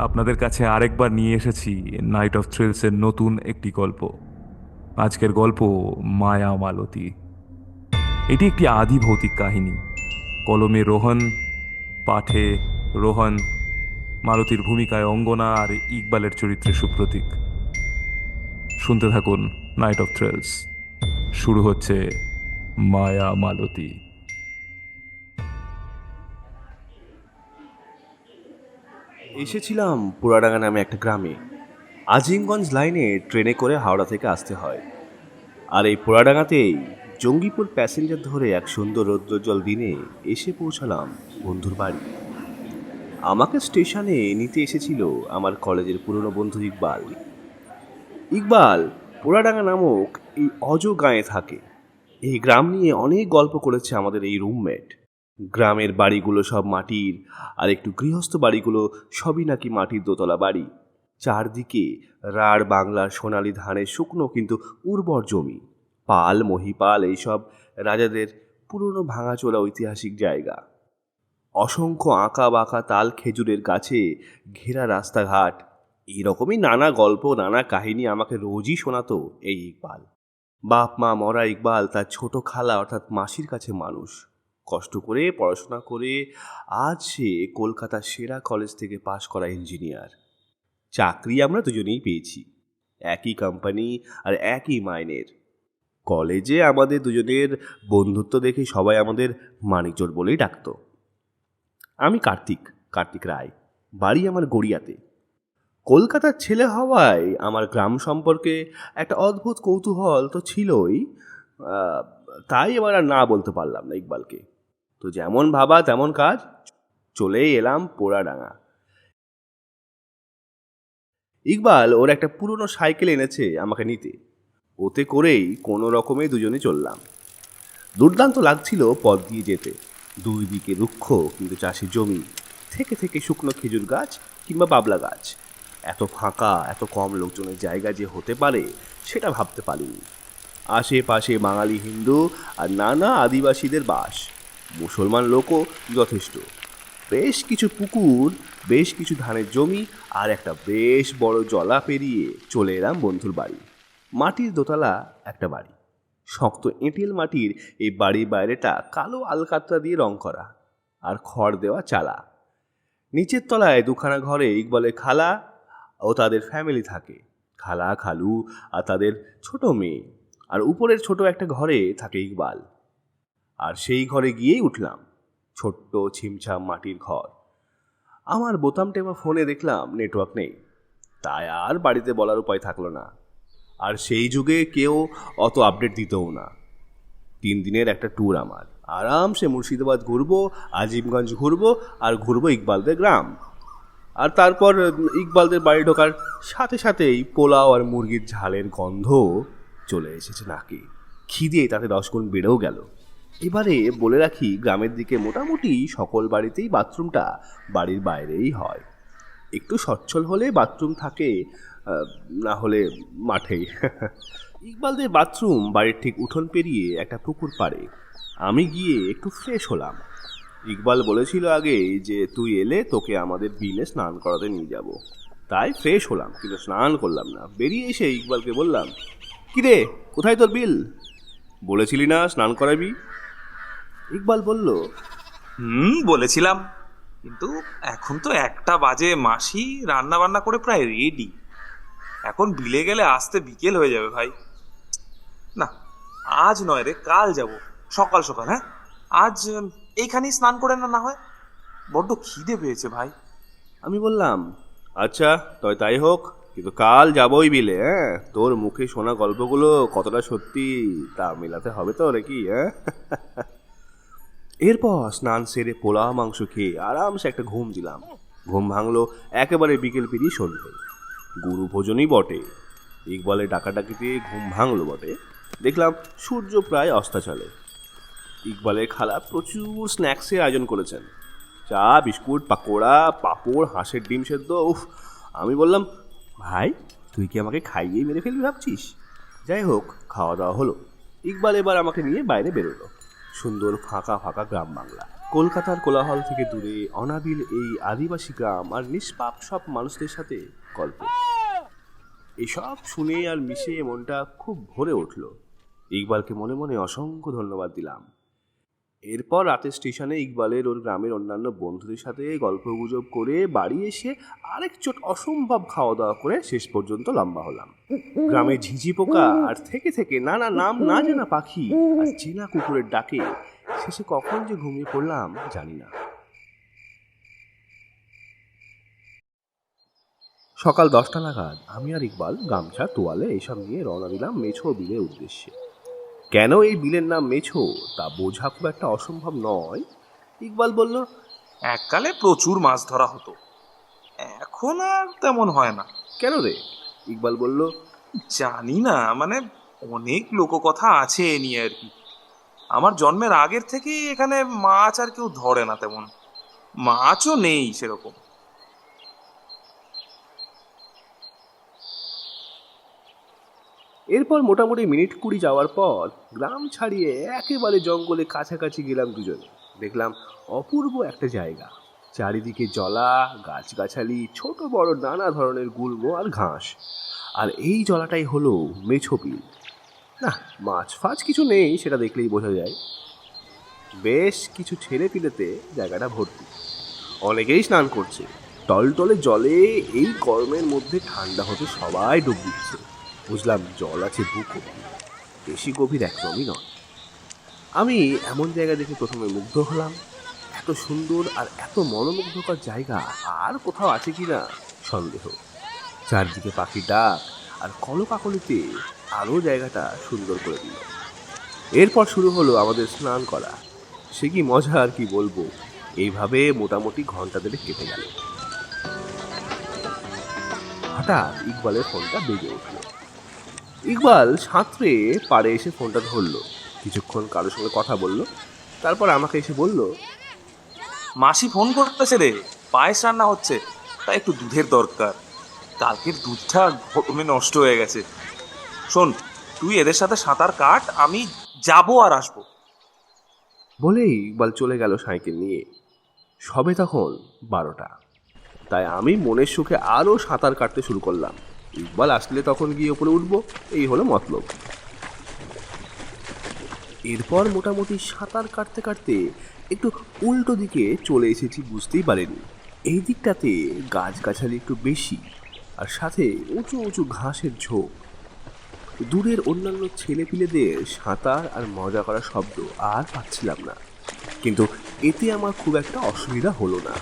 আপনাদের কাছে আরেকবার নিয়ে এসেছি নাইট অফ থ্রিলসের নতুন একটি গল্প। আজকের গল্প মায়া মালতী। এটি একটি আদি ভৌতিক কাহিনী। কলমে রোহন, পাঠে রোহন, মালতীর ভূমিকায় অঙ্গনা আর ইকবালের চরিত্রে সুপ্রতীক। শুনতে থাকুন নাইট অফ থ্রিলস। শুরু হচ্ছে মায়া মালতী। এসেছিলাম পুরাডাঙ্গা নামে একটা গ্রামে। আজিমগঞ্জ লাইনে ট্রেনে করে হাওড়া থেকে আসতে হয়। আর এই পুরাডাঙ্গাতেই জঙ্গিপুর প্যাসেঞ্জার ধরে এক সুন্দর রৌদ্রোজ্জ্বল দিনে এসে পৌঁছালাম বন্ধুর বাড়ি। আমাকে স্টেশনে নিতে এসেছিল আমার কলেজের পুরনো বন্ধু ইকবাল। ইকবাল পুরাডাঙ্গা নামক এই অজ গাঁয়ে থাকে। এই গ্রাম নিয়ে অনেক গল্প করেছে আমাদের এই রুমমেট। গ্রামের বাড়িগুলো সব মাটির, আর একটু গৃহস্থ বাড়িগুলো সবই নাকি মাটির দোতলা বাড়ি। চারদিকে রাঢ় বাংলার সোনালি ধানের শুকনো কিন্তু উর্বর জমি। পাল মহিপাল এইসব রাজাদের পুরনো ভাঙাচোরা ঐতিহাসিক জায়গা। অসংখ্য আঁকা বাঁকা তাল খেজুরের গাছে ঘেরা রাস্তাঘাট। এইরকমই নানা গল্প নানা কাহিনী আমাকে রোজই শোনাতো এই ইকবাল। বাপ মা মরা ইকবাল তার ছোট খালা অর্থাৎ মাসির কাছে মানুষ। কষ্ট করে পড়াশোনা করে আজ সে কলকাতার সেরা কলেজ থেকে পাশ করা ইঞ্জিনিয়ার। চাকরি আমরা দুজনেই পেয়েছি, একই কোম্পানি আর একই মাইনের। কলেজে আমাদের দুজনের বন্ধুত্ব দেখে সবাই আমাদের মানিকজোড় বলেই ডাকতো। আমি কার্তিক, কার্তিক রায়। বাড়ি আমার গড়িয়াতে। কলকাতার ছেলে হওয়ায় আমার গ্রাম সম্পর্কে একটা অদ্ভুত কৌতূহল তো ছিলই। আহ, তাই এবার আর না বলতে পারলাম না ইকবালকে। তো যেমন ভাবা তেমন কাজ, চলেই এলাম পোড়াডাঙ্গা। ইকবাল ওর একটা পুরনো সাইকেল এনেছে আমাকে নিতে। ওতে করেই কোনো রকমে দুজনে চললাম। দুর্দান্ত লাগছিল পথ দিয়ে যেতে। দুই দিকে রুক্ষ কিন্তু চাষের জমি, থেকে থেকে শুকনো খেজুর গাছ কিংবা বাবলা গাছ। এত ফাঁকা, এত কম লোকজনের জায়গা যে হতে পারে সেটা ভাবতে পারিনি। আশেপাশে বাঙালি, হিন্দু আর নানা আদিবাসীদের বাস। মুসলমান লোকও যথেষ্ট। বেশ কিছু পুকুর, বেশ কিছু ধানের জমি আর একটা বেশ বড় জলা পেরিয়ে চলে এলাম বন্ধুর বাড়ি। মাটির দোতলা একটা বাড়ি। শক্ত এঁটেল মাটির এই বাড়ির বাইরেটা কালো আলকাতরা দিয়ে রং করা, আর খড় দেওয়া চালা। নিচের তলায় দুখানা ঘরে ইকবালের খালা ও তাদের ফ্যামিলি থাকে। খালা, খালু আর তাদের ছোট মেয়ে। আর উপরের ছোট একটা ঘরে থাকে ইকবাল। আর সেই ঘরে গিয়েই উঠলাম। ছোট্ট ছিমছাম মাটির ঘর। আমার বোতাম টেপা ফোনে দেখলাম নেটওয়ার্ক নেই। তাই আর বাড়িতে বলার উপায় থাকলো না। আর সেই যুগে কেউ অত আপডেট দিতও না। 3 দিনের একটা ট্যুর আমার। আরামসে মুর্শিদাবাদ ঘুরবো, আজিমগঞ্জ ঘুরবো, আর ঘুরবো ইকবালদের গ্রাম। আর তারপর ইকবালদের বাড়ি ঢোকার সাথে সাথেই পোলাও আর মুরগির ঝালের গন্ধ চলে এসেছে নাকি। খিদে তাতে 10 গুণ বেড়েও গেল। এবারে বলে রাখি, গ্রামের দিকে মোটামুটি সকল বাড়িতেই বাথরুমটা বাড়ির বাইরেই হয়। একটু সচ্ছল হলে বাথরুম থাকে, না হলে মাঠেই। ইকবালদের বাথরুম বাড়ির ঠিক উঠোন পেরিয়ে একটা পুকুর পাড়ে। আমি গিয়ে একটু ফ্রেশ হলাম। ইকবাল বলেছিল আগে যে তুই এলে তোকে আমাদের বিলে স্নান করাতে নিয়ে যাব। তাই ফ্রেশ হলাম, কিন্তু স্নান করলাম না। বেরিয়ে এসে ইকবালকে বললাম, কিরে, কোথায় তোর বিল? বলেছিলি না স্নান করাবি? ইকবাল বলল, বলেছিলাম, কিন্তু এখন তো 1টা বাজে, মাসি রান্না বান্না করে প্রায় রেডি। এখন বিলে গেলে আসতে বিকেল হয়ে যাবে ভাই। না, আজ নয় রে, কাল যাব, সকাল সকাল। হ্যাঁ, আজ এইখানেই স্নান করে না, না হয়। বড্ড খিদে পেয়েছে ভাই। আমি বললাম, আচ্ছা তবে তাই হোক, কিন্তু কাল যাবই বিলে। হ্যাঁ, তোর মুখে শোনা গল্পগুলো কতটা সত্যি তা মেলাতে হবে তো নাকি? হ্যাঁ। এরপর স্নান সেরে পোলাও মাংস খেয়ে আরামসে একটা ঘুম দিলাম। ঘুম ভাঙলো একেবারে বিকেল পেরিয়ে সন্ধে। গুরু ভোজনই বটে। ইকবালের ডাকাডাকিতে ঘুম ভাঙলো বটে। দেখলাম সূর্য প্রায় অস্তাচলে। ইকবালের খালা প্রচুর স্ন্যাক্সের আয়োজন করেছেন। চা, বিস্কুট, পাকোড়া, পাঁপড়, হাঁসের ডিম সেদ্ধ। উফ! আমি বললাম, ভাই তুই কি আমাকে খাইয়ে মেরে ফেলবি ভাবছিস? যাই হোক, খাওয়া দাওয়া হলো। ইকবাল এবার আমাকে নিয়ে বাইরে বেরোলো। সুন্দর ফাঁকা ফাঁকা গ্রাম বাংলা, কলকাতার কোলাহল থেকে দূরে অনাবিল এই আদিবাসী গ্রাম আর নিষ্পাপ সব মানুষদের সাথে গল্প, এসব শুনে আর মিশে মনটা খুব ভরে উঠল। ইকবালকে মনে মনে অসংখ্য ধন্যবাদ দিলাম। এরপর রাতে স্টেশনে ইকবালের ওর গ্রামের অন্যান্য বন্ধুদের সাথে গল্পগুজব করে বাড়ি এসে আরেক চোট অসম্ভব খাওয়া দাওয়া করে শেষ পর্যন্ত লম্বা হলাম। গ্রামে ঝিঝি পোকা আর থেকে থেকে নানা নাম না জানা পাখি আর চেনা কুকুরের ডাকে শেষে কখন যে ঘুমিয়ে পড়লাম জানি না। সকাল 10টা নাগাদ আমি আর ইকবাল গামছা তোয়ালে এসব নিয়ে রওনা দিলাম মেছো বিলের উদ্দেশ্যে। কেন এই বিলের নাম মেছো তা বোঝা খুব একটা অসম্ভব নয়। ইকবাল বলল, এককালে প্রচুর মাছ ধরা হতো, এখন আর তেমন হয় না। কেন রে? ইকবাল বলল, জানি না, মানে অনেক লোককথা আছে এ নিয়ে আর কি। আমার জন্মের আগের থেকেই এখানে মাছ আর কেউ ধরে না, তেমন মাছও নেই সেরকম। এরপর মোটামুটি মিনিট 20 যাওয়ার পর গ্রাম ছাড়িয়ে একেবারে জঙ্গলে কাছাকাছি গেলাম দুজনে। দেখলাম অপূর্ব একটা জায়গা, চারিদিকে জলা, গাছগাছালি, ছোট বড় নানা ধরনের গুল্ম আর ঘাস। আর এই জলাটাই হলো মেছো বিল। না, মাছ ফাছ কিছু নেই সেটা দেখলেই বোঝা যায়। বেশ কিছু ছেলে পিলেতে জায়গাটা ভর্তি, অনেকেই স্নান করছে। টলটলে জলে এই গরমের মধ্যে ঠান্ডা হতে সবাই ডুব দিচ্ছে। বুঝলাম জল আছে বুক অব্দি, বেশি গভীর একদমই নয়। আমি এমন জায়গা দেখে প্রথমে মুগ্ধ হলাম। এত সুন্দর আর এত মনোমুগ্ধকর জায়গা আর কোথাও আছে কিনা সন্দেহ। চারদিকে পাখির ডাক আর কলকাকলিতে আরও জায়গাটা সুন্দর করে দিল। এরপর শুরু হলো আমাদের স্নান করা। সে কি মজা আর কি বলবো। এইভাবে মোটামুটি ঘন্টা দেড়েক কেটে গেল। হঠাৎ ইকবালের ফোনটা বেজে উঠল। ইকবাল সাঁতরে পাড়ে এসে ফোনটা ধরলো, কিছুক্ষণ কারোর সঙ্গে কথা বলল, তারপর আমাকে এসে বলল, মাসি ফোন করতেছে রে, পায়েস রান্না হচ্ছে, তাই একটু দুধের দরকার। কালকের দুধটা গরমে নষ্ট হয়ে গেছে। শোন, তুই এদের সাথে সাঁতার কাট, আমি যাবো আর আসবো। বলেই ইকবাল চলে গেল সাইকেল নিয়ে। সবে তখন 12টা, তাই আমি মনের সুখে আরও সাঁতার কাটতে শুরু করলাম। ইকবাল আসলে তখন গিয়ে ওপরে উঠবো, এই হলো মতলব। এরপর মোটামুটি সাঁতার কাটতে কাটতে একটু উল্টো দিকে চলে এসেছি, বুঝতেই পারিনি। এই দিকটাতে গাছগাছালি একটু বেশি আর সাথে উঁচু উঁচু ঘাসের ঝোপ। দূরের অন্যান্য ছেলেপিলেদের সাঁতার আর মজা করা শব্দ আর পাচ্ছিলাম না, কিন্তু এতে আমার খুব একটা অসুবিধা হলো না।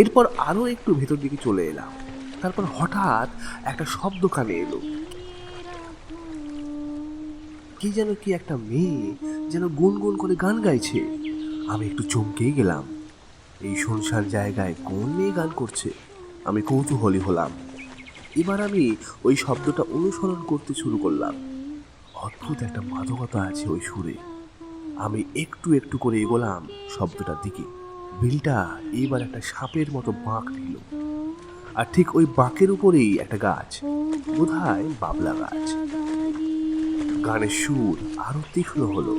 এরপর আরও একটু ভেতর দিকে চলে এলাম। তারপর হঠাৎ একটা শব্দ কানে এলো। কি যেন কি একটা মেয়ে যেন গুনগুন করে গান গাইছে। আমি একটু চমকেই গেলাম। এই শুনশান জায়গায় কোন মেয়ে গান করছে? আমি কৌতূহলী হলাম। এবার আমি ওই শব্দটা অনুসরণ করতে শুরু করলাম। অদ্ভুত একটা মাদকতা আছে ওই সুরে। আমি একটু একটু করে এগোলাম শব্দটার দিকে। বিলটা এবার একটা সাপের মতো বাঁক নিল, আর ঠিক ওই বাঁকের উপরেই একটা গাছ, বোধহয় বাবলা গাছ। গানের সুর আরো তীক্ষ্ণ হলো।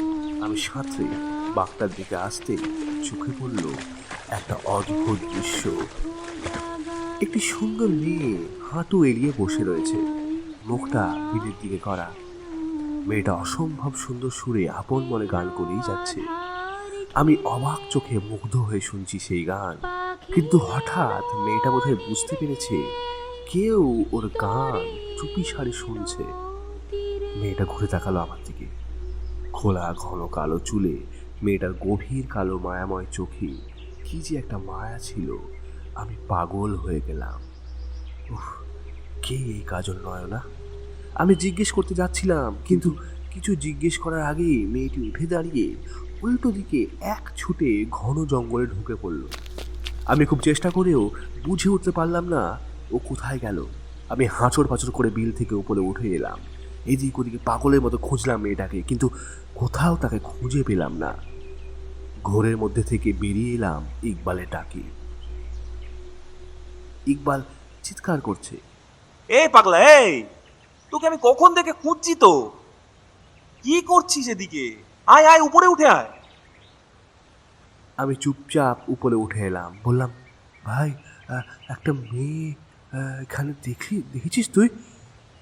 আমি সাঁতরে বাঁকটার দিকে আসতে চোখে পড়ল একটা অদ্ভুত দৃশ্য। একটি সুন্দর মেয়ে হাঁটু এড়িয়ে বসে রয়েছে, মুখটা বিলের দিকে করা। মেয়েটা অসম্ভব সুন্দর সুরে আপন মনে গান করেই যাচ্ছে। আমি অবাক চোখে মুগ্ধ হয়ে শুনছি সেই গান, কিন্তু হঠাৎ মেয়েটা বোধহয় বুঝতে পেরেছে কেউ ওর গান চুপি সারে শুনছে। মেয়েটা ঘুরে তাকালো আমার দিকে। খোলা ঘন কালো চুলে, মেয়েটার গভীর কালো মায়াময় চোখে কি যে একটা মায়া ছিল। আমি পাগল হয়ে গেলাম। উফ, কে এই কাজল নয়না? আমি জিজ্ঞেস করতে যাচ্ছিলাম, কিন্তু কিছু জিজ্ঞেস করার আগেই মেয়েটি উঠে দাঁড়িয়ে উল্টো দিকে এক ছুটে ঘন জঙ্গলে ঢুকে পড়ল। আমি খুব চেষ্টা করেও বুঝে উঠতে পারলাম না ও কোথায় গেল। আমি হাঁচড় পাঁচড় করে বিল থেকে উপরে উঠে এলাম। এদিক ওদিকে পাগলের মতো খুঁজলাম মেয়েটাকে, কিন্তু কোথাও তাকে খুঁজে পেলাম না। ঘোরের মধ্যে থেকে বেরিয়ে এলাম ইকবালের ডাকে। ইকবাল চিৎকার করছে, এই পাগলা, এই তোকে আমি কখন থেকে খুঁজছি, তো কি করছিস এদিকে? আয় আয়, উপরে উঠে আয়। আমি চুপচাপ উপরে উঠে এলাম, বললাম, ভাই, একটা মেয়ে এখানে দেখেছিস তুই?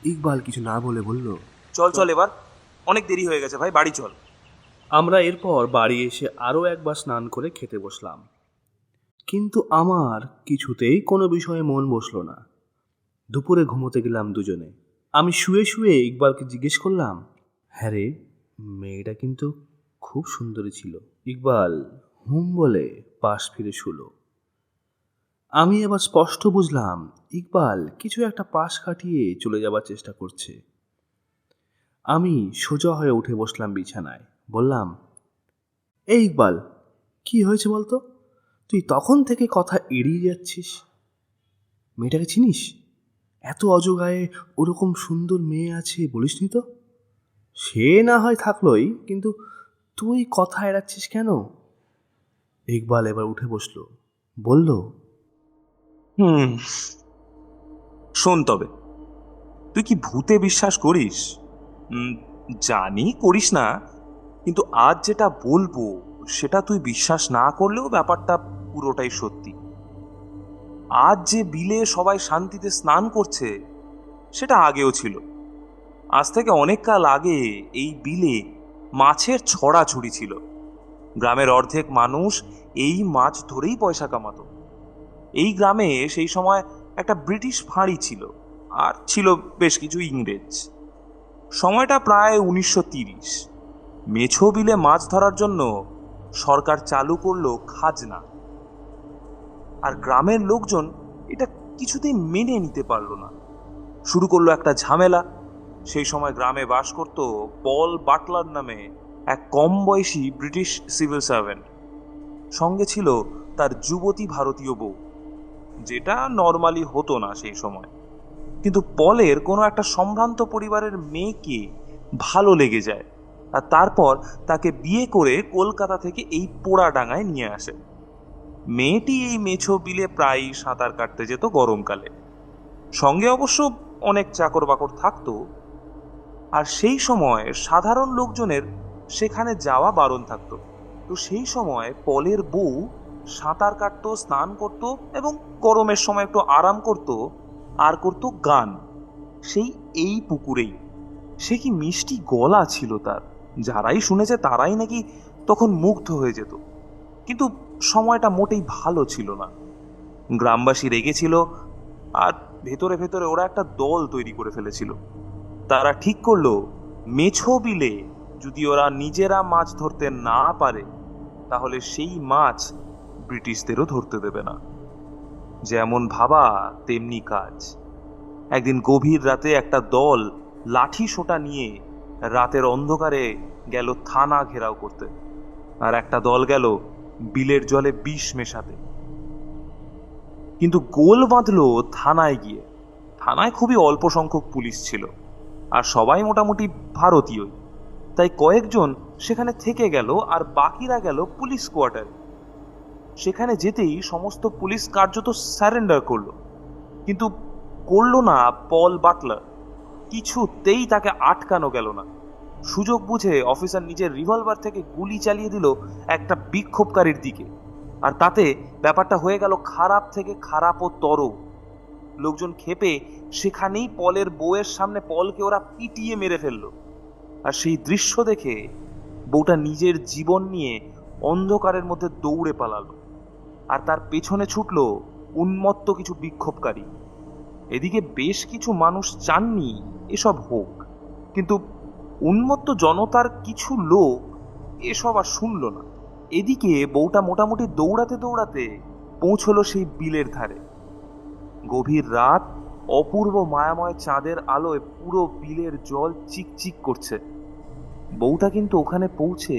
ইকবাল কিছু না বলে বলল, চল চল এবার, অনেক দেরি হয়ে গেছে ভাই, বাড়ি চল। আমরা এরপর বাড়ি এসে আরও একবার স্নান করে খেতে বসলাম। কিন্তু আমার কিছুতেই কোনো বিষয়ে মন বসলো না। দুপুরে ঘুমোতে গেলাম দুজনে। আমি শুয়ে শুয়ে ইকবালকে জিজ্ঞেস করলাম, হ্যাঁ রে, মেয়েটা কিন্তু খুব সুন্দরী ছিল। ইকবাল হুম বলে পাশ ফিরে শুলো। আমি এবার স্পষ্ট বুঝলাম ইকবাল কিছু একটা পাশ কাটিয়ে চলে যাবার চেষ্টা করছে। আমি সোজা হয়ে উঠে বসলাম বিছানায়, বললাম, এই ইকবাল, কি হয়েছে বলতো? তুই তখন থেকে কথা এড়িয়ে যাচ্ছিস। মেয়েটাকে চিনিস? এত অজগায়ে ওরকম সুন্দর মেয়ে আছে বলিসনি তো। সে না হয় থাকলোই, কিন্তু তুই কথা এড়াচ্ছিস কেন? ইকবাল এবার উঠে বসলো, বলল, হুম, শোন তবে, তুই কি ভূতে বিশ্বাস করিস? উম, জানি করিস না, কিন্তু আজ যেটা বলবো সেটা তুই বিশ্বাস না করলেও ব্যাপারটা পুরোটাই সত্যি। আজ যে বিলে সবাই শান্তিতে স্নান করছে, সেটা আগেও ছিল। আজ থেকে অনেক কাল আগে এই বিলে মাছের ছড়াছড়ি ছিল। গ্রামের অর্ধেক মানুষ এই মাছ ধরেই পয়সা কামাতো। এই গ্রামে সেই সময় একটা ব্রিটিশ ফাঁড়ি ছিল, আর ছিল বেশ কিছু ইংরেজ। সময়টা প্রায় 1930। মেছো বিলে মাছ ধরার জন্য সরকার চালু করলো খাজনা, আর গ্রামের লোকজন এটা কিছুতেই মেনে নিতে পারলো না। শুরু করলো একটা ঝামেলা। সেই সময় গ্রামে বাস করত পল বাটলার নামে এক কম বয়সী ব্রিটিশ সিভিল সার্ভেন্ট। সঙ্গে ছিল তার যুবতী ভারতীয় বউ, যেটা নর্মালি হতো না সেই সময়। কিন্তু পলের কোনো একটা সম্ভ্রান্ত পরিবারের মেয়েকে ভালো লেগে যায়, আর তারপর তাকে বিয়ে করে কলকাতা থেকে এই পোড়াডাঙ্গায় নিয়ে আসে। মেয়েটি এই মেছো বিলে প্রায়ই সাঁতার কাটতে যেত গরমকালে। সঙ্গে অবশ্য অনেক চাকর বাকর থাকতো, আর সেই সময় সাধারণ লোকজনের সেখানে যাওয়া বারণ থাকতো। তো সেই সময় পলের বউ সাঁতার কাটতো, স্নান করত, এবং গরমের সময় একটু আরাম করত, আর করত গান সেই এই পুকুরেই। সে কি মিষ্টি গলা ছিল তার! যারাই শুনেছে তারাই নাকি তখন মুগ্ধ হয়ে যেত। কিন্তু সময়টা মোটেই ভালো ছিল না। গ্রামবাসী রেগেছিল, আর ভেতরে ভেতরে ওরা একটা দল তৈরি করে ফেলেছিল। তারা ঠিক করলো, মেছো বিলে যদি ওরা নিজেরা মাছ ধরতে না পারে, তাহলে সেই মাছ ব্রিটিশদেরও ধরতে দেবে না। যেমন ভাবা তেমনি কাজ। একদিন গভীর রাতে একটা দল লাঠি সোঁটা নিয়ে রাতের অন্ধকারে গেল থানা ঘেরাও করতে, আর একটা দল গেল বিলের জলে বিষ মেশাতে। কিন্তু গোল বাঁধলো থানায় গিয়ে। থানায় খুবই অল্প সংখ্যক পুলিশ ছিল, আর সবাই মোটামুটি ভারতীয়ই। তাই কয়েকজন সেখানে থেকে গেল, আর বাকিরা গেল পুলিশ কোয়ার্টারে। সেখানে যেতেই সমস্ত পুলিশ কার্যত স্যারেন্ডার করলো। কিন্তু করলো না পল বাটলার। কিছুতেই তাকে আটকানো গেল না। সুযোগ বুঝে অফিসার নিজের রিভলভার থেকে গুলি চালিয়ে দিল একটা বিক্ষোভকারীর দিকে, আর তাতে ব্যাপারটা হয়ে গেল খারাপ থেকে খারাপতর। লোকজন ক্ষেপে সেখানেই পলের বউয়ের সামনে পলকে ওরা পিটিয়ে মেরে ফেললো। আর সেই দৃশ্য দেখে বউটা নিজের জীবন নিয়ে অন্ধকারের মধ্যে দৌড়ে পালালো, আর তার পেছনে ছুটলো উন্মত্ত কিছু বিক্ষোভকারী। এদিকে বেশ কিছু মানুষ চাননি এসব হোক, কিন্তু উন্মত্ত জনতার কিছু লোক এসব আর শুনল না। এদিকে বউটা মোটামুটি দৌড়াতে দৌড়াতে পৌঁছলো সেই বিলের ধারে। গভীর রাত, অপূর্ব মায়াময় চাঁদের আলোয় পুরো বিলের জল চিকচিক করছে। বউটা কিন্তু ওখানে পৌঁছে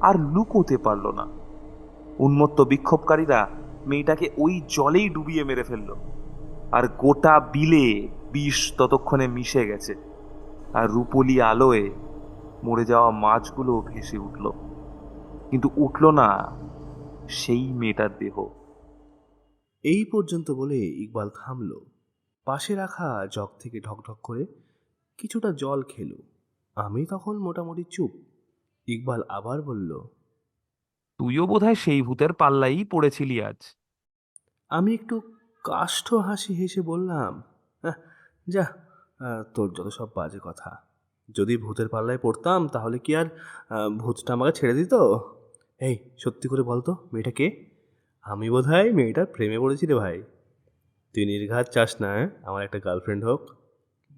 আর লুকোতে পারল না। উন্মত্ত বিক্ষোভকারীরা মেয়েটাকে ওই জলেই ডুবিয়ে মেরে ফেলল, আর গোটা বিলে বিষ ততক্ষণে মিশে গেছে, আর রূপলি আলোয় মরে যাওয়া মাছগুলো ভেসে উঠল। কিন্তু উঠল না সেই মেয়েটার দেহ। এই পর্যন্ত বলে ইকবাল থামল। পাশে রাখা জগ থেকে ঢকঢক করে কিছুটা জল খেলো। আমি তখন মোটামুটি চুপ। ইকবাল আবার বলল, তুইও বোধহয় সেই ভূতের পাল্লাই পড়েছিলি আজ। আমি একটু কাষ্ঠ হাসি হেসে বললাম, "আহ, যা, তোর যত সব বাজে কথা। যদি ভূতের পাল্লায় পড়তাম তাহলে কি আর ভূতটা আমাকে ছেড়ে দিত? এই, সত্যি করে বলতো, মেয়েটা কে? আমি বোধহয় মেয়েটার প্রেমে পড়েছি রে ভাই। তুই নির্ঘাত চাস না আমার একটা গার্লফ্রেন্ড হোক?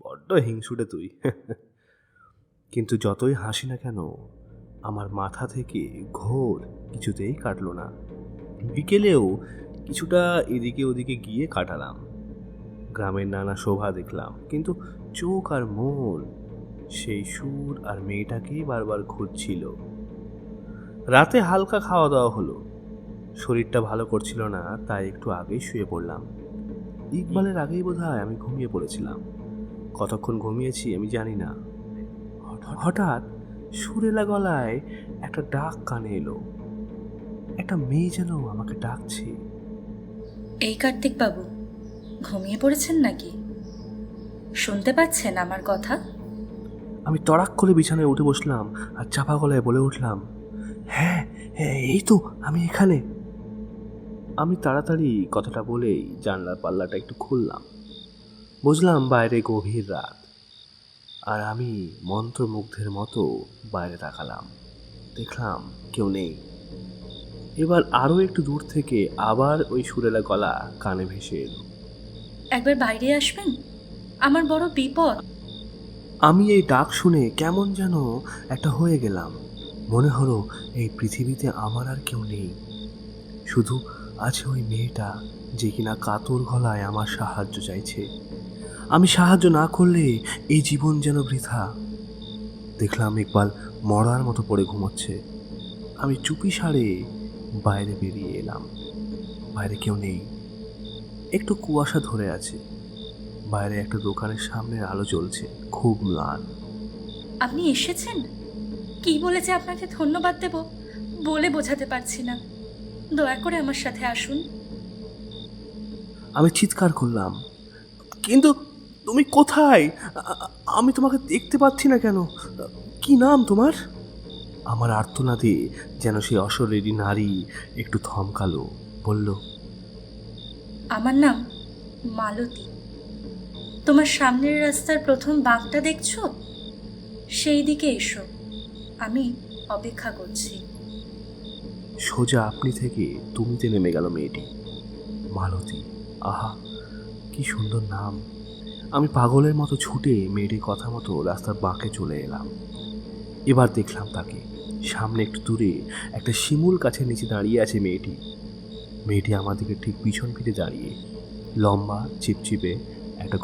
বড্ড হিংসুটে তুই।" কিন্তু যতই হাসি না কেন, আমার মাথা থেকে ঘোর কিছুতেই কাটলো না। বিকেলেও কিছুটা এদিকে ওদিকে গিয়ে কাটালাম। গ্রামের নানা শোভা দেখলাম, কিন্তু চোখ আর মন সেই সুর আর মেয়েটাকেই বারবার খুঁজছিল। রাতে হালকা খাওয়া দাওয়া হলো। শরীরটা ভালো করছিল না, তাই একটু আগেই শুয়ে পড়লাম। ইকবালের আগেই বোধহয় আমি ঘুমিয়ে পড়েছিলাম। কতক্ষণ ঘুমিয়েছি আমি জানি না। হঠাৎ সুরেলা গলায় একটা ডাক কানে এলো। একটা মেয়ে যেন আমাকে ডাকছে। এই কার্তিক বাবু, ঘুমিয়ে পড়েছেন নাকি? শুনতে পাচ্ছেন আমার কথা? আমি তড়াক করে বিছানায় উঠে বসলাম আর চাপা গলায় বলে উঠলাম, হ্যাঁ হ্যাঁ, এই তো আমি এখানে। আমি তাড়াতাড়ি কথাটা বলেই জানলার পাল্লাটা একটু খুললাম। বুঝলাম বাইরে গভীর রাত, আর আমি মন্ত্রমুগ্ধের মতো বাইরে তাকালাম। দেখলাম কেউ নেই। এবার আরও একটু দূর থেকে আবার ওই সুরেলা গলা কানে ভেসে এলো। একবার বাইরে আসবেন, আমার বড় বিপদ। আমি এই ডাক শুনে কেমন যেন একটা হয়ে গেলাম। মনে হলো এই পৃথিবীতে আমার আর কেউ নেই, শুধু আছে ওই মেয়েটা যে কিনা কাতর গলায় আমার সাহায্য চাইছে। আমি সাহায্য না করলে এই জীবন যেন বৃথা। দেখলাম ইকবাল মরার মতো পড়ে ঘুমোচ্ছে। আমি চুপি সারে বাইরে বেরিয়ে এলাম। বাইরে কেউ নেই, একটু কুয়াশা ধরে আছে। বাইরে একটা দোকানের সামনে আলো জ্বলছে, খুব ম্লান। আপনি এসেছেন? কি বলে যে আপনাকে ধন্যবাদ দেব বলে বোঝাতে পারছি না। দয়া করে আমার সাথে আসুন। আমি চিৎকার করলাম, কিন্তু তুমি কোথায়? আমি তোমাকে দেখতে পাচ্ছি না কেন? কি নাম তোমার? আমার আর্তনাদে যেন সেই অশরীরী নারী একটু থমকালো, বলল, আমার নাম মালতী। তোমার সামনের রাস্তার প্রথম বাঁকটা দেখছো? সেই দিকে এসো, আমি অপেক্ষা করছি। সোজা আপনি থেকে তুমিতে নেমে গেল মেয়েটি। মালতী, আহা কি সুন্দর নাম। আমি পাগলের মতো ছুটে মেয়েটির কথা মতো রাস্তার বাঁকে চলে এলাম। এবার দেখলাম তাকে। সামনে একটু দূরে একটা শিমুল গাছের নিচে দাঁড়িয়ে আছে মেয়েটি। মেয়েটি আমার দিকে ঠিক পিছন ফিরে দাঁড়িয়ে, লম্বা চিপচিপে একটা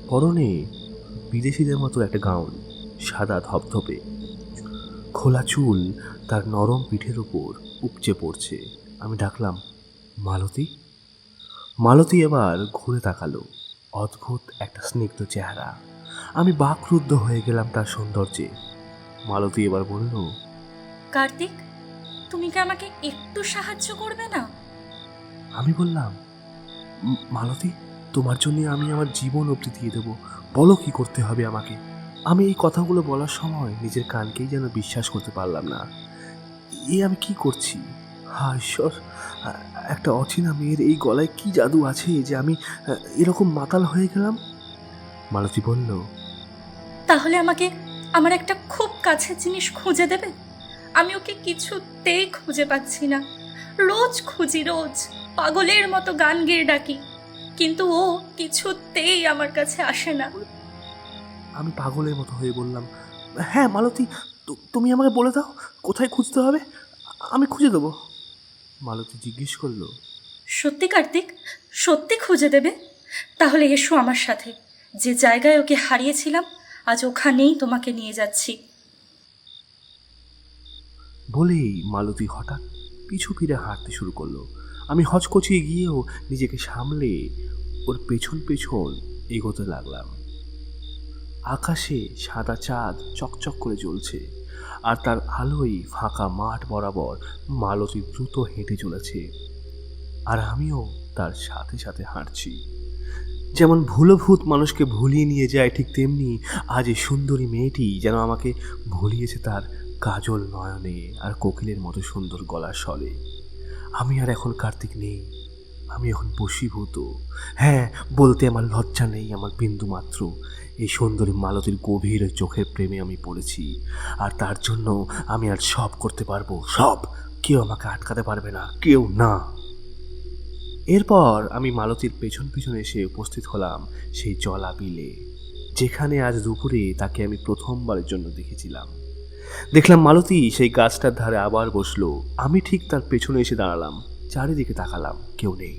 পরনে বিদেশিদের মতো একটা গাউন, সাদা ধপধপে। খোলা চুল তার নরম পিঠের উপর উপচে পড়ছে। আমি ডাকলাম, মালতী। মালতী এবার ঘুরে তাকালো। অদ্ভুত একটা স্নিগ্ধ চেহারা। আমি বাকরুদ্ধ হয়ে গেলাম তার সৌন্দর্যে। মালতী এবার বলল, কার্তিক, তুমি কি আমাকে একটু সাহায্য করবে না? আমি বললাম, মালতী, তোমার জন্য আমি আমার জীবন অবধি দিয়ে দেবো। বলো কি করতে হবে আমাকে। আমি এই কথাগুলো বলার সময় নিজের কানকেই যেন বিশ্বাস করতে পারলাম না। আমি কি করছি? হায় ঈশ্বর, একটা অচেনা মেয়ের এই গলায় কি জাদু আছে যে আমি এরকম মাতাল হয়ে গেলাম? মালতী বলল, তাহলে আমাকে আমার একটা খুব কাছের জিনিস খুঁজে দেবে? আমি ওকে কিছুতেই খুঁজে পাচ্ছি না। রোজ খুঁজি, রোজ পাগলের মতো গান গেয়ে ডাকি, কিন্তু ও কিছুতেই আমার কাছে আসে না। আমি পাগলের মতো হয়ে বললাম, হ্যাঁ মালতী, তুমি আমাকে বলে দাও কোথায় খুঁজতে হবে, আমি খুঁজে দেবো। মালতী জিজ্ঞেস করলো, সত্যি কার্তিক, সত্যি খুঁজে দেবে? তাহলে এসো আমার সাথে। যে জায়গায় ওকে হারিয়েছিলাম আজ ওখানেই তোমাকে নিয়ে যাচ্ছি। বলেই মালতী হঠাৎ পিছু ফিরে হাঁটতে শুরু করলো। আমি হচকচিয়ে গিয়েও নিজেকে সামলে ওর পেছন পেছন এগোতে লাগলাম। আকাশে সাদা চাঁদ চকচক করে জ্বলছে, আর তার আলোয় ফাঁকা মাঠ বরাবর মালতী দ্রুত হেঁটে চলেছে, আর আমিও তার সাথে সাথে হাঁটছি। যেমন ভুলোভূত মানুষকে ভুলিয়ে নিয়ে যায়, ঠিক তেমনি আজ এই সুন্দরী মেয়েটি যেন আমাকে ভুলিয়েছে তার কাজল নয়নে আর কোকিলের মতো সুন্দর গলার স্বরে। আমি আর এখন কার্তিক নেই, আমি এখন বশীভূত। হ্যাঁ, বলতে আমার লজ্জা নেই আমার বিন্দু মাত্র। এই সুন্দরী মালতীর গভীর চোখের প্রেমে আমি পড়েছি, আর তার জন্য আমি আর সব করতে পারবো, সব। কেউ আমাকে আটকাতে পারবে না, কেউ না। এরপর আমি মালতীর পেছন পেছন এসে উপস্থিত হলাম সেই জলা বিলে, যেখানে আজ দুপুরে তাকে আমি প্রথমবারের জন্য দেখেছিলাম। দেখলাম মালতী সেই গাছটার ধারে আবার বসলো। আমি ঠিক তার পেছনে এসে দাঁড়ালাম, চারিদিকে তাকালাম, কেউ নেই।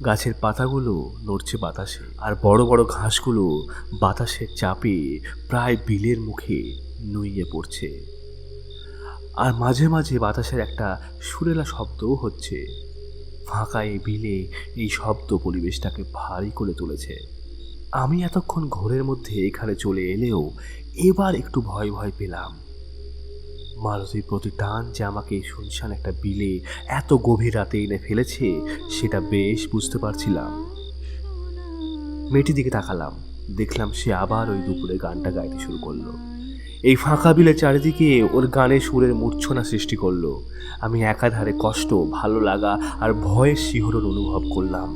গাছের পাতাগুলো নড়ছে বাতাসে, আর বড় বড় ঘাসগুলো বাতাসের চাপে প্রায় বিলের মুখে নুইয়ে পড়ছে। আর মাঝে মাঝে বাতাসের একটা সুরেলা শব্দও হচ্ছে। ফাঁকা এই বিলে এই শব্দ পরিবেশটাকে ভারী করে তুলেছে। আমি এতক্ষণ ঘোরের মধ্যে এখানে চলে এলেও এবার একটু ভয় ভয় পেলাম। মালতীর প্রতি টান যে আমাকে এই শুনশান একটা বিলে এত গভীর রাতে এনে ফেলেছে, সেটা বেশ বুঝতে পারছিলাম। মেয়েটির দিকে তাকালাম, দেখলাম সে আবার ওই দুপুরে গানটা গাইতে শুরু করলো। এই ফাঁকা বিলে চারিদিকে ওর গানের সুরের মূর্ছনা সৃষ্টি করলো। আমি একাধারে কষ্ট, ভালো লাগা আর ভয়ের শিহরণ অনুভব করলাম।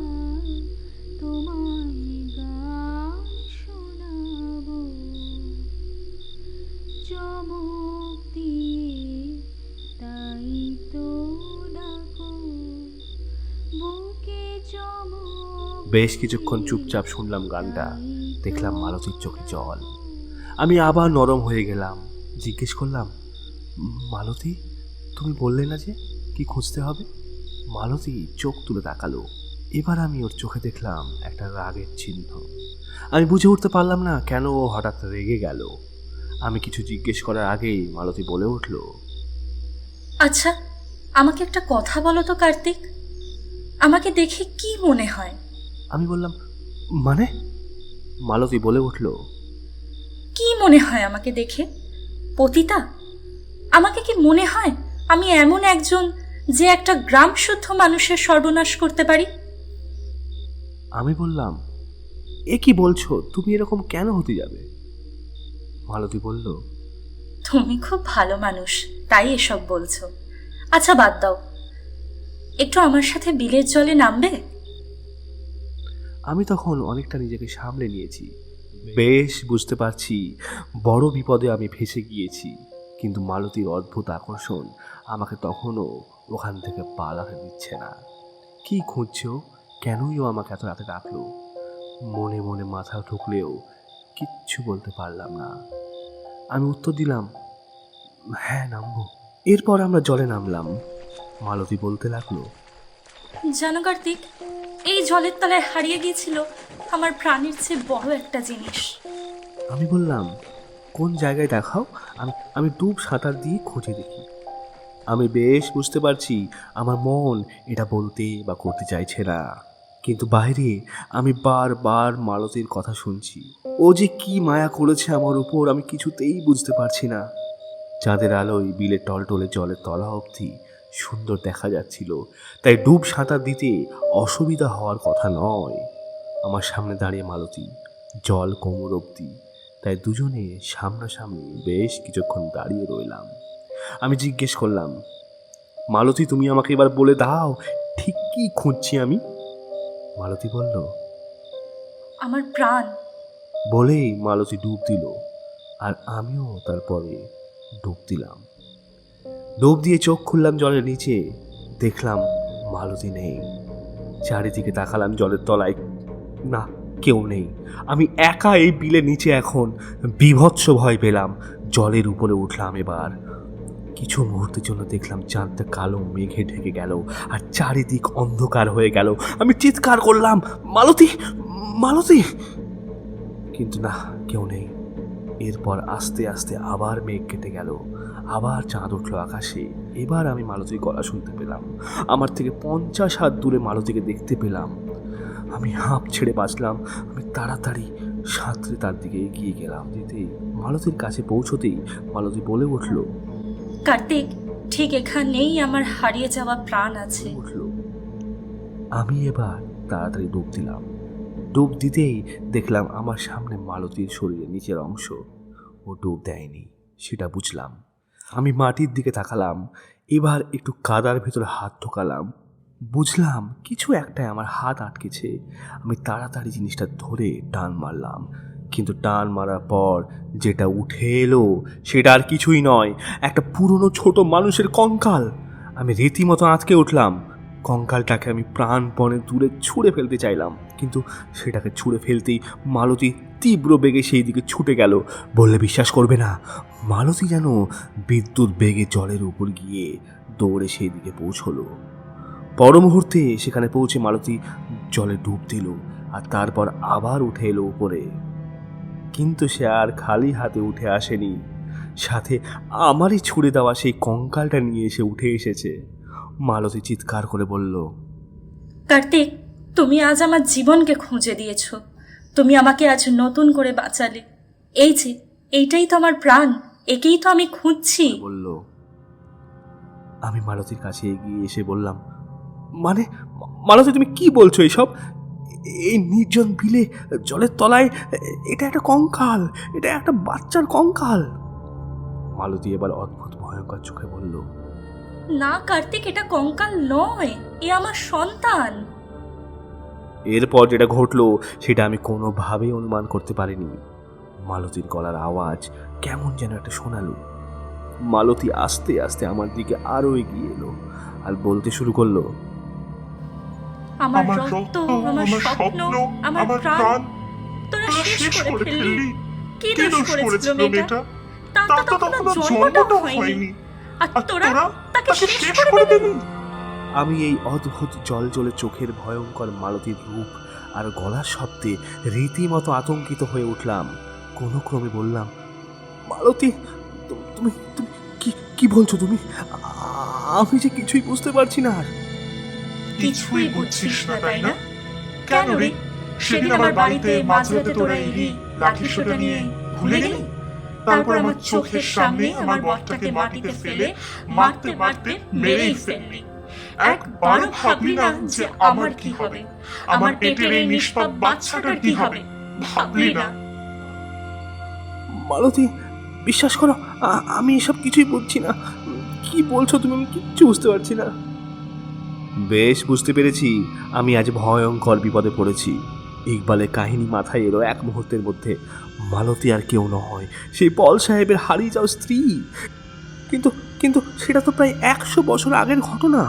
বেশ কিছুক্ষণ চুপচাপ শুনলাম গানটা, দেখলাম মালতীর চোখে জল। আমি আবার নরম হয়ে গেলাম, জিজ্ঞেস করলাম, মালতী, তুমি বললে না যে কি খুঁজতে হবে? মালতী চোখ তুলে তাকালো। এবার আমি ওর চোখে দেখলাম একটা রাগের চিহ্ন। আমি বুঝে উঠতে পারলাম না কেন ও হঠাৎ রেগে গেল। আমি কিছু জিজ্ঞেস করার আগেই মালতী বলে উঠল, আচ্ছা, আমাকে একটা কথা বলো তো কার্তিক, আমাকে দেখে কি মনে হয়? আমি বললাম, মানে? মালতী বলে উঠল, কি মনে হয় আমাকে দেখে? পতিতা? আমাকে কি মনে হয় আমি এমন একজন যে একটা গ্রাম শুদ্ধ মানুষের সর্বনাশ করতে পারি? আমি বললাম, এ কি বলছো, তুমি এরকম কেন হতে যাবে? মালতী বলল, তুমি খুব ভালো মানুষ, তাই এসব বলছো। আচ্ছা বাদ দাও, একটু আমার সাথে বিলের জলে নামবে? আমি তখন অনেকটা নিজেকে সামলে নিয়েছি। বেশ বুঝতে পারছি বড় বিপদে আমি ফেসে গিয়েছি, কিন্তু মালতীর অদ্ভুত আকর্ষণ আমাকে তখনও ওখান থেকে পালাতে দিচ্ছে না। কি খুঁজছে ও? কেনই ও আমাকে এত রাতে ডাকলো? মনে মনে মাথা ঠুকলেও কিচ্ছু বলতে পারলাম না। আমি উত্তর দিলাম, হ্যাঁ নামবো। এরপর আমরা জলে নামলাম। মালতী বলতে লাগলো, জানো কার্তিক, এই জলের তলায় হারিয়ে গিয়েছিল আমার প্রাণের চেয়ে বড় একটা জিনিস। আমি বললাম, কোন জায়গায় দেখাও, আমি ডুব সাঁতার দিয়ে খুঁজে দেখি। আমি বেশ বুঝতে পারছি আমার মন এটা বলতে বা করতে চাইছে না, কিন্তু বাইরে আমি বারবার মালতীর কথা শুনছি। ও যে কি মায়া করেছে আমার উপর আমি কিছুতেই বুঝতে পারছি না। চাঁদের আলোয় বিলের টলটলে জলের তলা অবধি সুন্দর দেখা যাচ্ছিল, তাই ডুব সাঁতার দিতে অসুবিধা হওয়ার কথা নয়। আমার সামনে দাঁড়িয়ে মালতী, জল কোমর অবধি, তাই দুজনে সামনাসামনি বেশ কিছুক্ষণ দাঁড়িয়ে রইলাম। আমি জিজ্ঞেস করলাম, মালতী, তুমি আমাকে এবার বলে দাও ঠিক কি খুঁজছি আমি? মালতী বলল, আমার প্রাণ। বলেই মালতী ডুব দিল, আর আমিও তারপরে ডুব দিলাম। ডুব দিয়ে চোখ খুললাম জলের নিচে, দেখলাম মালতী নেই। চারিদিকে তাকালাম জলের তলায়, না, কেউ নেই। আমি একা এই বিলের নিচে এখন। বীভৎস ভয় পেলাম। জলের উপরে উঠলাম এবার। কিছু মুহূর্তের জন্য দেখলাম চাঁদটা কালো মেঘে ঢেকে গেল আর চারিদিক অন্ধকার হয়ে গেল। আমি চিৎকার করলাম, মালতী, মালতী! কিন্তু না, কেউ নেই। এরপর আস্তে আস্তে আবার মেঘ কেটে গেল, আবার চাঁদ উঠলো আকাশে। এবার আমি মালতীর গলা শুনতে পেলাম। আমার থেকে 50 হাত দূরে মালতীকে দেখতে পেলাম। আমি হাঁপ ছেড়ে বাঁচলাম। আমি তাড়াতাড়ি সাঁতরে তার দিকে এগিয়ে গেলাম। দিতেই মালতীর কাছে পৌঁছতেই মালতী বলে উঠল, কার্তিক, ঠিক এখানেই আমার হারিয়ে যাওয়া প্রাণ আছে। আমি এবার তাড়াতাড়ি ডুব দিলাম। ডুব দিতেই দেখলাম আমার সামনে মালতীর শরীরের নিচের অংশ। ও ডুব দেয়নি, সেটা বুঝলাম। আমি মাটির দিকে তাকালাম, এবার একটু কাদার ভেতরে হাত ঢোকালাম, বুঝলাম কিছু একটাই আমার হাত আটকেছে। আমি তাড়াতাড়ি জিনিসটা ধরে টান মারলাম, কিন্তু টান মারার পর যেটা উঠে এলো সেটা আর কিছুই নয়, একটা পুরনো ছোট মানুষের কঙ্কাল। আমি রীতিমতো আঁতকে উঠলাম। কঙ্কালটাকে আমি প্রাণপণে দূরে ছুঁড়ে ফেলতে চাইলাম, কিন্তু সেটাকে ছুঁড়ে ফেলতেই মালতী তীব্র বেগে সেই দিকে ছুটে গেল। বললে বিশ্বাস করবে না, মালতী যেন বিদ্যুৎ বেগে জলের উপর গিয়ে দৌড়ে সেই দিকে পৌঁছলো। পর মুহূর্তে সেখানে পৌঁছে মালতী জলে ডুব দিল আর তারপর আবার উঠে এলো উপরে। কিন্তু সে আর খালি হাতে উঠে আসেনি, সাথে আমারই ছুঁড়ে দেওয়া সেই কঙ্কালটা নিয়ে এসে উঠে এসেছে। মালতী চিৎকার করে বলল, কার্তিক, তুমি আজ আমার জীবনকে খুঁজে দিয়েছো। তুমি আমাকে আজ নতুন করে বাঁচালে। এই যে, এইটাই তো আমার প্রাণ, একেই তো আমি খুঁজছি। বলল। আমি মালতীর কাছে এগিয়ে এসে বললাম, মানে মালতী তুমি কি বলছো এইসব? এই নির্জন বিলে জলের তলায় এটা একটা কঙ্কাল, এটা একটা বাচ্চার কঙ্কাল। মালতী এবার অদ্ভুত ভয়ঙ্কর চোখে বলল, না কার্তিক, এটা কঙ্কাল নয়, এ আমার সন্তান। এরপর যেটা ঘটলো সেটা আমি কোনোভাবেই অনুমান করতে পারিনি। মালতীর গলার আওয়াজ কেমন যেন একটা শোনালো। মালতী আস্তে আস্তে আমার দিকে আরো এগিয়ে এলো আর বলতে শুরু করলো, আমার রক্ত, আমার স্বপ্ন, আমার প্রাণ তোরা শেষ করে ফেললি। কি দোষ করেছিল মেয়েটা? তার তো তখনো জন্মটাও হয়নি, আর তোরা তাকে শেষ করে দিলি। আমি এই অদ্ভুত জলজলে চোখের ভয়ঙ্কর মালতীর রূপ আর গলার শব্দে রীতিমতো আতঙ্কিত হয়ে উঠলাম। কোনো ক্রমে বললাম, মালতী তুমি তুমি কি কি বলছো তুমি? আমি যে কিছুই বুঝতে পারছি না। কিছুই বুঝছিস না তাই না? কেন রে, সেদিন আমার বাড়িতে মাঝরাতে তোরা এলি লাঠি সোটা নিয়ে, ভুলে গেলি? তারপর আমার চোখের সামনে আমার বরটাকে মাটিতে ফেলে মারতে মারতে মেরেই ফেললি। একবারও ভাবলি না যে আমার কি হবে, আমার পেটের এই নিষ্পাপ বাচ্চাটার কি হবে? ভাবলি না? মালতী বিশ্বাস করো, আমি এসব কিছুই বুঝছি না। কি বলছো তুমি? আমি কিচ্ছু বুঝতে পারছি না। বেশ, বুঝতে পেরেছি আমি আজ ভয়ঙ্কর বিপদে পড়েছি। ইকবালের কাহিনী মাথায় এলো এক মুহূর্তের মধ্যে। মালতী আর কেউ নয়, সেই পল সাহেবের হারিয়ে যাওয়া স্ত্রী। কিন্তু কিন্তু সেটা তো প্রায় 100 বছর আগের ঘটনা।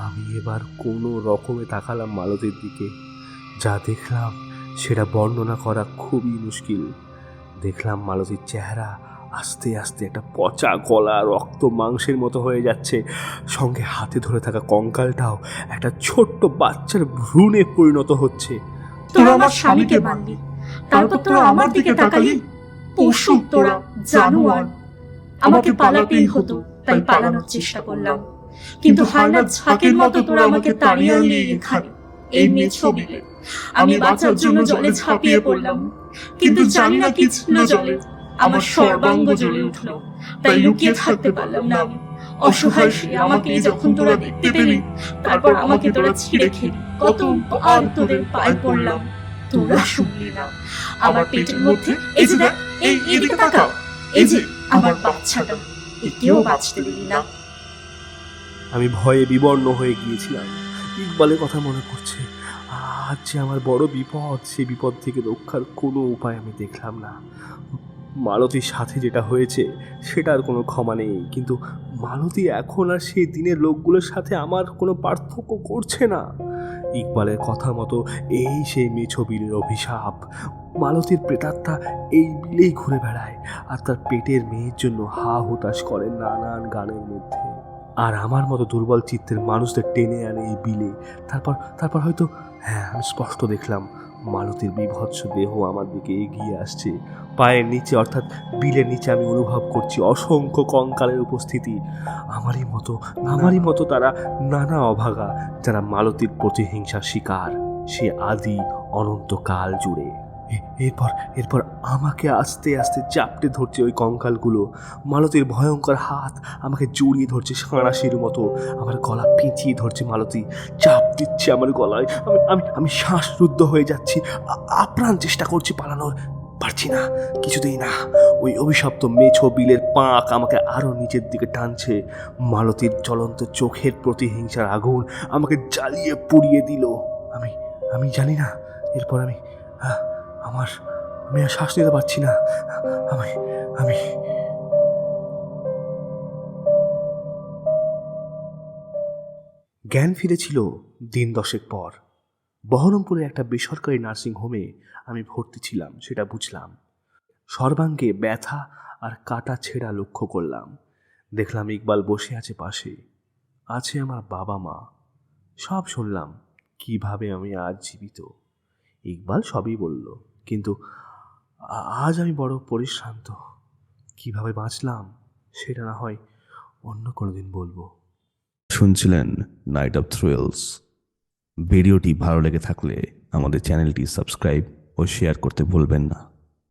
আমি এবার কোনো রকমে তাকালাম মালতীর দিকে। যা দেখলাম সেটা বর্ণনা করা খুবই মুশকিল। দেখলাম মালতীর চেহারা আস্তে আস্তে একটা পচা গলা রক্ত মাংসের মতো হয়ে যাচ্ছে, সঙ্গে হাতে ধরে থাকা কঙ্কালটাও একটা ছোট্ট বাচ্চার ভ্রূণে পরিণত হচ্ছে। তোরা আমার স্বামীকে মারলি, তারপর তোরা আমার দিকে তাকালি। পশু তোরা, জানোয়ার। আমাকে পালাতেই হতো, তাই পালানোর চেষ্টা করলাম, কিন্তু হায়নার ঝাঁকের মতো তোরা আমাকে তাড়িয়ে আনলি এখানে, এই মেছো বিলে। আমি বাঁচার জন্য জলে ঝাঁপিয়ে পড়লাম, কিন্তু জানি না কি ছিল জলে। আমার সর্বাঙ্গ জ্বলে উঠলো, তাই লুকিয়ে থাকতে পারলাম না আমি। অসহায় সে আমাকে যখন তোরা দেখতে পেলি, তারপর আমাকে তোরা ছিঁড়ে খেলি। কতবার তোদের পায়ে পড়লাম, তোরা শুনলি না। আমার পেটের মধ্যে এই যে দেখ, এই এদিকে তাকাও, এই যে আমার বাচ্চাটা, একেও বাঁচতে দিলি না। আমি ভয়ে বিবর্ণ হয়ে গিয়েছিলাম। ইকবালের কথা মনে পড়ছে। আজ যে আমার বড় বিপদ, সেই বিপদ থেকে রক্ষার কোনো উপায় আমি দেখলাম না। মালতীর সাথে যেটা হয়েছে সেটার কোনো ক্ষমা নেই, কিন্তু মালতী এখন আর সেই দিনের লোকগুলোর সাথে আমার কোনো পার্থক্য করছে না। ইকবালের কথা মতো এই সেই মেছো বিলের অভিশাপ। মালতীর প্রেতাত্মা এই বিলেই ঘুরে বেড়ায় আর তার পেটের মেয়ের জন্য হা হুতাশ করে নানান গানের মধ্যে। আর আমার মতো দুর্বল চিত্তের মানুষদের টেনে আনে এই বিলে। তারপর হয়তো আমি স্পষ্ট দেখলাম মালতীর বিভৎস দেহ আমার দিকে এগিয়ে আসছে। পায়ের নিচে অর্থাৎ বিলের নিচে আমি অনুভব করছি অসংখ্য কঙ্কালের উপস্থিতি। আমারই মতো তারা নানা অভাগা, যারা মালতীর প্রতিহিংসার শিকার সে আদি অনন্তকাল জুড়ে। এরপর আমাকে আস্তে আস্তে চাপটে ধরছে ওই কঙ্কালগুলো। মালতীর ভয়ঙ্কর হাত আমাকে জড়িয়ে ধরছে সাঁড়াশির মতো। আমার গলা পেঁচিয়ে ধরছে মালতী, চাপ দিচ্ছে আমার গলায়। আমি শ্বাসরুদ্ধ হয়ে যাচ্ছি, আপ্রাণ চেষ্টা করছি পালানোর, পারছি না, কিছুতেই না। ওই অভিশপ্ত মেছো বিলের পাক আমাকে আরো নিচের দিকে টানছে। মালতীর জ্বলন্ত চোখের প্রতিহিংসার আগুন আমাকে জ্বালিয়ে পুড়িয়ে দিল। আমি আমি জানি না এরপর আমি আমার আমি আর শ্বাস নিতে পারছি না। আমি আমি জ্ঞান ফিরেছিল দিন 10 পর। বহরমপুরে একটা বেসরকারি নার্সিংহোমে আমি ভর্তি ছিলাম, সেটা বুঝলাম। সর্বাঙ্গে ব্যথা আর কাটা ছেঁড়া লক্ষ্য করলাম। দেখলাম ইকবাল বসে আছে পাশে, আছে আমার বাবা মা। সব শুনলাম কিভাবে আমি আজ জীবিত। ইকবাল সবই বলল, কিন্তু আজ আমি বড় পরিশ্রান্ত। কিভাবে বাঁচলাম সেটা না হয় অন্য কোনো দিন বলবো। শুনছিলেন নাইট অফ থ্রিলস। ভিডিওটি ভালো লেগে থাকলে আমাদের চ্যানেলটি সাবস্ক্রাইব ও শেয়ার করতে ভুলবেন না।